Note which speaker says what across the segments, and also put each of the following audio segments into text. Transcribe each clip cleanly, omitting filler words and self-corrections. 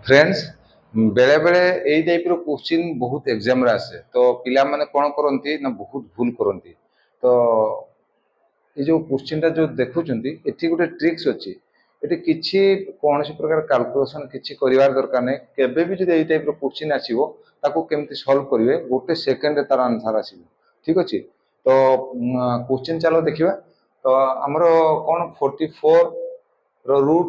Speaker 1: Friends बेले बेले यही टाइप क्वेश्चन बहुत एग्जाम रे आसे तो पिला माने कौन करती ना बहुत भूल करती। तो ये जो क्वेश्चन जो देखुंट ये गोटे ट्रिक्स अच्छी ये किसी कौन प्रकार कैलकुलेशन किसी कर दरकार नहीं केवे भी जो टाइप क्वेश्चन आसो ताको केमती सॉल्व करेंगे गोटे सेकेंड तार आंसर आसो। ठीक अच्छे तो क्वेश्चन चलो देखा तो आमर कौन 44 रूट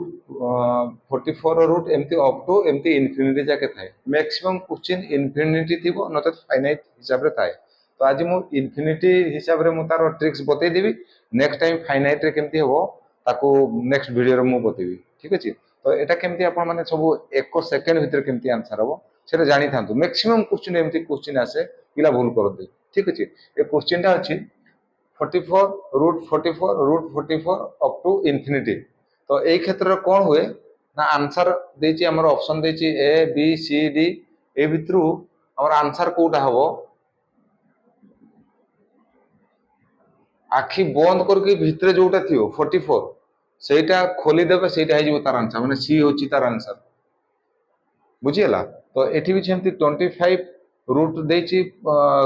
Speaker 1: 44 रूट एमती अप टू एमती इनफिनिटी जाके थाए मैक्सिमम क्वेश्चन इनफिनिटी थी नचेत फाइनाइट हिसाब से थाए। तो आज मुझे इनफिनिटी हिसाब से मुझे तार ट्रिक्स बतईदेवी नेक्स्ट टाइम फाइनाइट रे केमती हम ताको नेक्स्ट वीडियो मुझे बतेबी। ठीक अच्छे तो यहाँ केमती आप मैंने सब एक सेकेंड भितर केमती आंसर हम से जानी था मैक्सिमम क्वेश्चन एमती क्वेश्चन आसे पिला भूल करते। ठीक अच्छे ये क्वेश्चन अच्छी 44 root 44 root 44 up to infinity. तो यही क्षेत्र में कौन हुए ना आंसर देछि हमर ऑप्शन देछि A B C D A भितरु हमर आंसर कोटा हबो आखि बंद करके भितरे जोटा थियो 44 सेटा खोली देबे सेटा हे जिवो तार आंसर माने सी होछि तार आंसर बुझियला। तो एठी भी सेमती 25 रूट देछि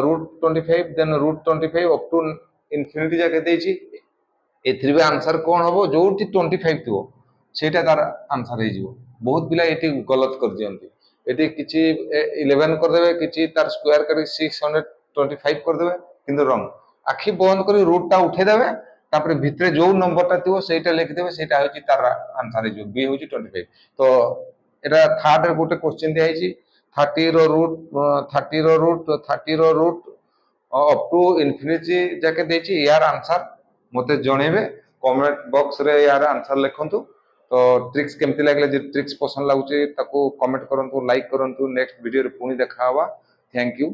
Speaker 1: root 25 then root 25 up to infinity जाके देछि एथि भी आंसर कौन हम जो 25 थी सेटा तार आंसर हो बहुत पिला ये गलत कर दियंती ये किसी 11 करदे किसी तार स्क्वायर कर 625 करदे किंतु रंग आखि बंद कर रूट टा उठेदेवे तापर भितरे जो नंबर टा थी सेटा लिखिदेवे सेटा होची तार आंसर हो बी होची 25। तो एटा थर्ड गोटे क्वेश्चन दिया है 30 रो रूट 30 रो रूट 30 रो रूट अप टू इनफिनिटी जाके देछि यार आंसर मते जणेबे कमेंट बॉक्स रे यार आंसर लिखंतु। तो ट्रिक्स केमती लागले जे ट्रिक्स पसंद लागुचे ताको कमेंट करंतु लाइक करंतु नेक्स्ट वीडियो रे पुनी देखा हवा। Thank you.